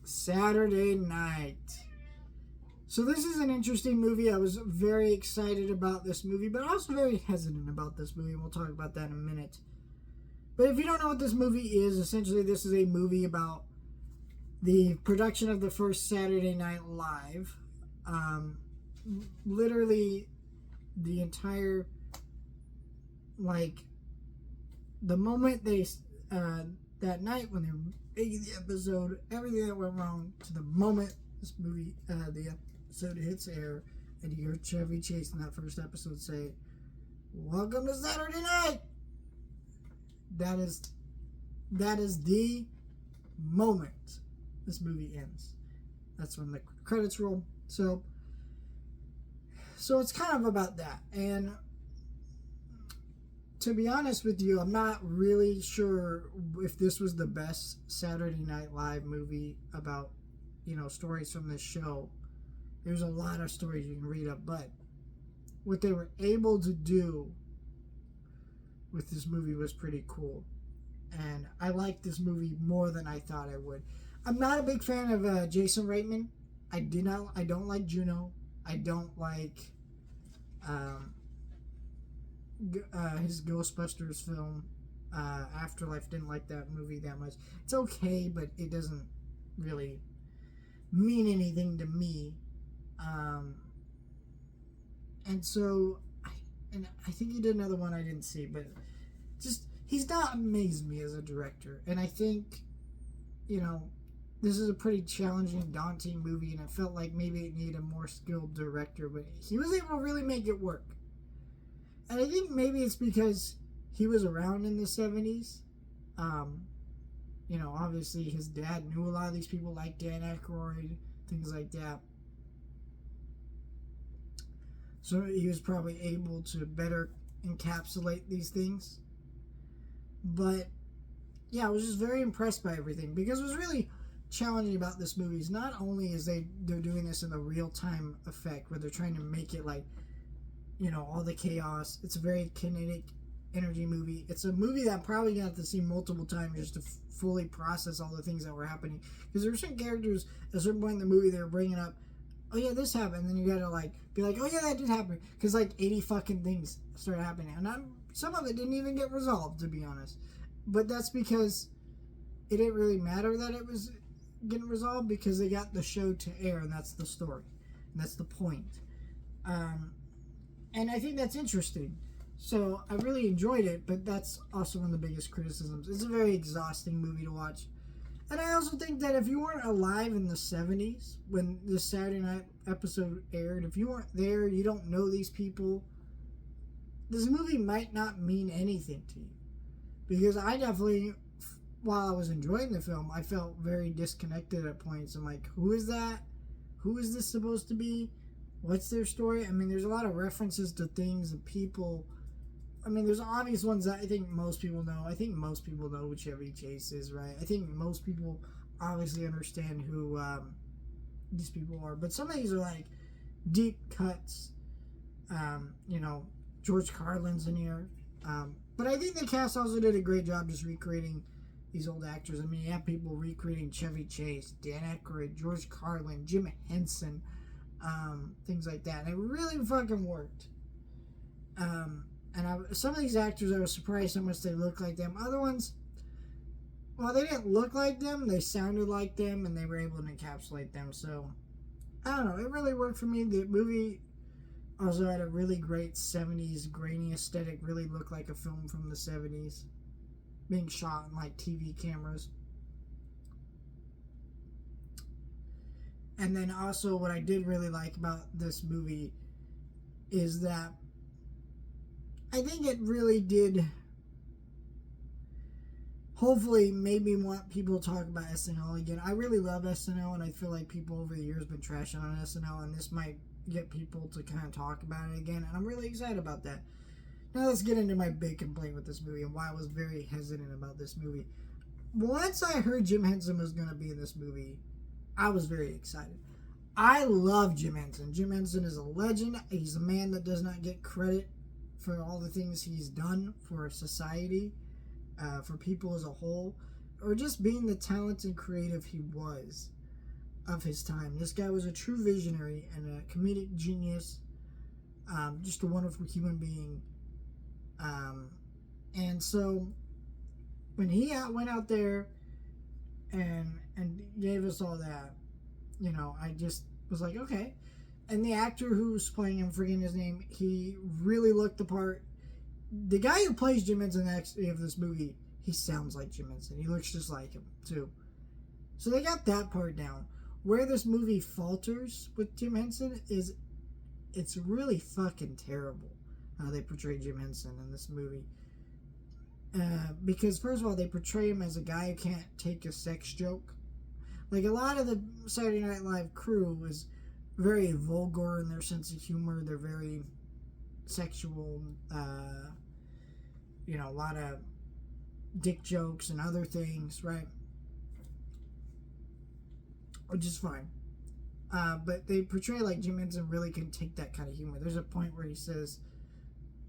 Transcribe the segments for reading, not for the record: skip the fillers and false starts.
Saturday Night. So this is an interesting movie. I was very excited about this movie, but also very hesitant about this movie. We'll talk about that in a minute. But if you don't know what this movie is, essentially this is a movie about the production of the first Saturday Night Live. Literally the entire, like, the moment they, that night when they were making the episode, everything that went wrong to the moment this movie, the episode hits air, and you hear Chevy Chase in that first episode say, "Welcome to Saturday Night." That is the moment this movie ends. That's when the credits roll. So it's kind of about that. And to be honest with you, I'm not really sure if this was the best Saturday Night Live movie about, stories from this show. There's a lot of stories you can read up, but what they were able to do with this movie was pretty cool. And I liked this movie more than I thought I would. I'm not a big fan of Jason Reitman. I don't like Juno. I don't like his Ghostbusters film, Afterlife. Didn't like that movie that much. It's okay, but it doesn't really mean anything to me. And so, I think he did another one I didn't see, but just, he's not amazed me as a director. And I think, this is a pretty challenging, daunting movie, and it felt like maybe it needed a more skilled director, but he was able to really make it work. And I think maybe it's because he was around in the 70s. Obviously his dad knew a lot of these people like Dan Aykroyd, things like that. So he was probably able to better encapsulate these things. But yeah, I was just very impressed by everything, because it was really challenging about this movie is not only is they're doing this in the real-time effect where they're trying to make it like, all the chaos. It's a very kinetic energy movie. It's a movie that I'm probably going to have to see multiple times just to fully process all the things that were happening. Because there were certain characters at a certain point in the movie they were bringing up, oh yeah, this happened. And then you got to be like, oh yeah, that did happen. Because 80 fucking things started happening. And some of it didn't even get resolved, to be honest. But that's because it didn't really matter that it was getting resolved, because they got the show to air, and that's the story. And that's the point. And I think that's interesting. So I really enjoyed it, but that's also one of the biggest criticisms. It's a very exhausting movie to watch. And I also think that if you weren't alive in the 70s when this Saturday Night episode aired, if you weren't there, you don't know these people, this movie might not mean anything to you. Because I definitely, while I was enjoying the film, I felt very disconnected at points. I'm like, who is that? Who is this supposed to be? What's their story? I mean, there's a lot of references to things and people. I mean, there's obvious ones that I think most people know. I think most people know who Chevy Chase is, right? I think most people obviously understand who these people are. But some of these are deep cuts. George Carlin's in here. But I think the cast also did a great job just recreating these old actors. I mean, you have people recreating Chevy Chase, Dan Aykroyd, George Carlin, Jim Henson, things like that. And it really fucking worked. Some of these actors, I was surprised how much they look like them. Other ones, well, they didn't look like them. They sounded like them, and they were able to encapsulate them. So, I don't know. It really worked for me. The movie also had a really great 70s grainy aesthetic. Really looked like a film from the 70s. Being shot on TV cameras. And then also what I did really like about this movie is that I think it really did hopefully made me want people to talk about SNL again. I really love SNL, and I feel like people over the years have been trashing on SNL, and this might get people to kind of talk about it again, and I'm really excited about that. Now let's get into my big complaint with this movie and why I was very hesitant about this movie. Once I heard Jim Henson was going to be in this movie, I was very excited. I love Jim Henson. Jim Henson is a legend. He's a man that does not get credit for all the things he's done for society, for people as a whole, or just being the talented creative he was. of his time. This guy was a true visionary and a comedic genius, just a wonderful human being. And so when he went out there and gave us all that, I just was like, okay. And the actor who was playing him, forgetting his name, he really looked the part. The guy who plays Jim Henson actually of this movie, he sounds like Jim Henson. He looks just like him too. So they got that part down. Where this movie falters with Jim Henson is it's really fucking terrible how they portray Jim Henson in this movie. Because first of all, they portray him as a guy who can't take a sex joke. Like a lot of the Saturday Night Live crew is very vulgar in their sense of humor. They're very sexual, a lot of dick jokes and other things, right? Which is fine. But they portray like Jim Henson really can take that kind of humor. There's a point where he says,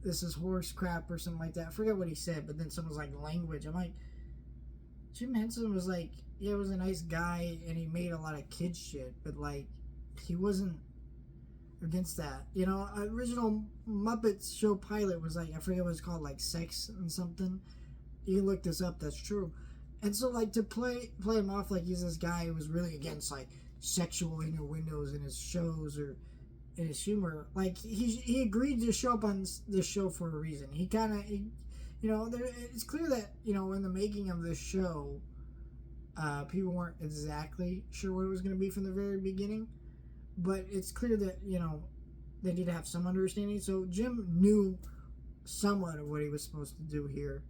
"This is horse crap" or something like that. I forget what he said, but then someone's like, "language." I'm like, Jim Henson was like, yeah, he was a nice guy and he made a lot of kid shit, but like, he wasn't against that. Original Muppets show pilot was like, I forget what it's called, like Sex and something. You can look this up, that's true. And so like to play him off like he's this guy who was really against like sexual innuendos in his shows or in his humor, like he agreed to show up on this show for a reason. He kind of, it's clear that in the making of this show, people weren't exactly sure what it was going to be from the very beginning, but it's clear that they did have some understanding. So Jim knew somewhat of what he was supposed to do here,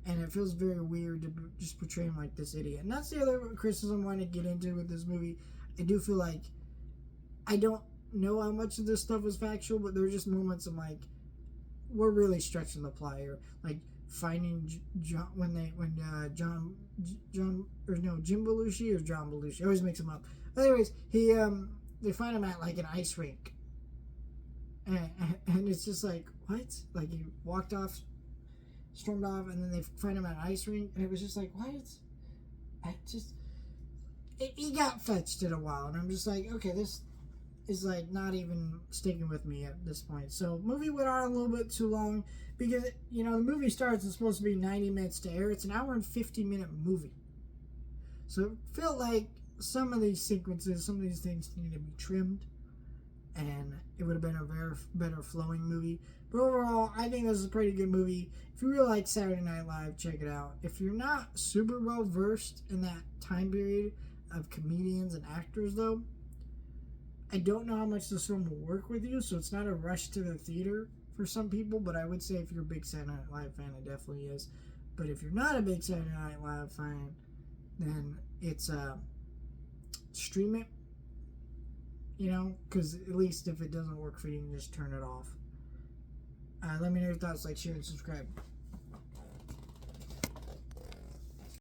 and it feels very weird to just portray him like this idiot. And that's the other criticism I want to get into with this movie. I do feel like I don't know how much of this stuff was factual, but there were just moments of like, we're really stretching the plot here. Like finding Jim Belushi or John Belushi. I always mix them up. But anyways, they find him at like an ice rink, and it's just like, what? Like he stormed off, and then they find him at an ice rink, and it was just like, what? He got fetched in a while, and I'm just like, okay, this is like not even sticking with me at this point. So movie went on a little bit too long because the movie starts, it's supposed to be 90 minutes to air. It's an hour and 50-minute movie. So it felt like some of these sequences, some of these things needed to be trimmed, and it would have been a very better flowing movie. But overall, I think this is a pretty good movie. If you really like Saturday Night Live, check it out. If you're not super well versed in that time period of comedians and actors though, I don't know how much this film will work with you, so it's not a rush to the theater for some people, but I would say if you're a big Saturday Night Live fan, it definitely is. But if you're not a big Saturday Night Live fan, then it's stream it, because at least if it doesn't work for you, you can just turn it off. Let me know your thoughts, like, share, and subscribe.